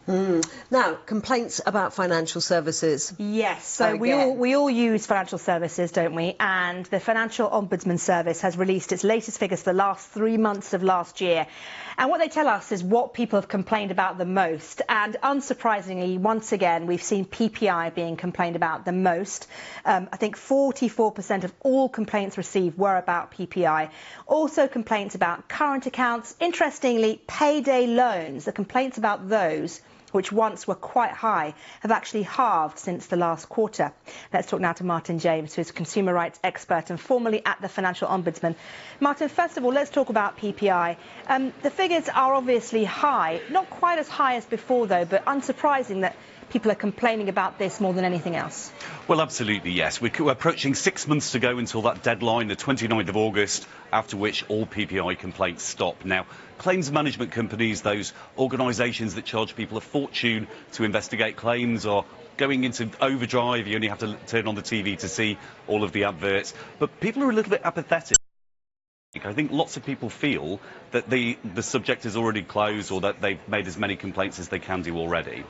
Now, complaints about financial services. Yes, so we all use financial services, don't we? And the Financial Ombudsman Service has released its latest figures for the last 3 months of last year. And what they tell us is what people have complained about the most. And unsurprisingly, once again, we've seen PPI being complained about the most. I think 44% of all complaints received were about PPI. Also complaints about current accounts. Interestingly, payday loans, the complaints about those, which once were quite high, have actually halved since the last quarter. Let's talk now to Martyn James, who is a consumer rights expert and formerly at the Financial Ombudsman. Martyn, first of all, let's talk about PPI. The figures are obviously high, not quite as high as before, though, but unsurprising that people are complaining about this more than anything else. Well, absolutely, yes. We're approaching 6 months to go until that deadline, the 29th of August, after which all PPI complaints stop. Now, claims management companies, those organisations that charge people a fortune to investigate claims, are going into overdrive. You only have to turn on the TV to see all of the adverts. But people are a little bit apathetic. I think lots of people feel that the subject is already closed, or that they've made as many complaints as they can do already.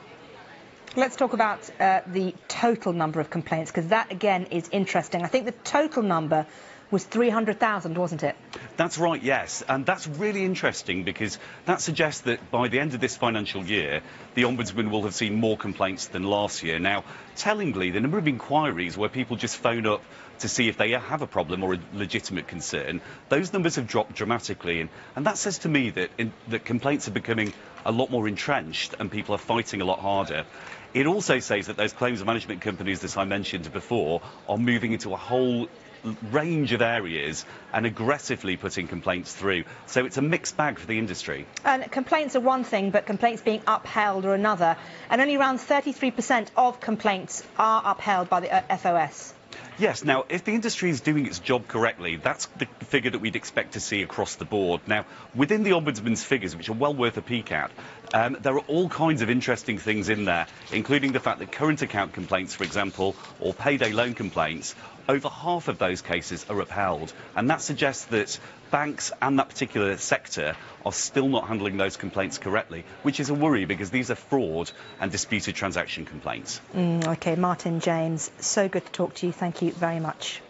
Let's talk about the total number of complaints, because that, again, is interesting. I think the total number was 300,000, wasn't it? That's right, yes. And that's really interesting, because that suggests that by the end of this financial year, the Ombudsman will have seen more complaints than last year. Now, tellingly, the number of inquiries where people just phone up to see if they have a problem or a legitimate concern, those numbers have dropped dramatically. And that says to me that complaints are becoming a lot more entrenched and people are fighting a lot harder. It also says that those claims management companies, as I mentioned before, are moving into a whole range of areas and aggressively putting complaints through. So it's a mixed bag for the industry. And complaints are one thing, but complaints being upheld are another. And only around 33% of complaints are upheld by the FOS. Yes, now, if the industry is doing its job correctly, that's the figure that we'd expect to see across the board. Now, within the Ombudsman's figures, which are well worth a peek at, there are all kinds of interesting things in there, including the fact that current account complaints, for example, or payday loan complaints, over half of those cases are upheld. And that suggests that banks and that particular sector are still not handling those complaints correctly, which is a worry, because these are fraud and disputed transaction complaints. OK, Martyn James, so good to talk to you. Thank you very much.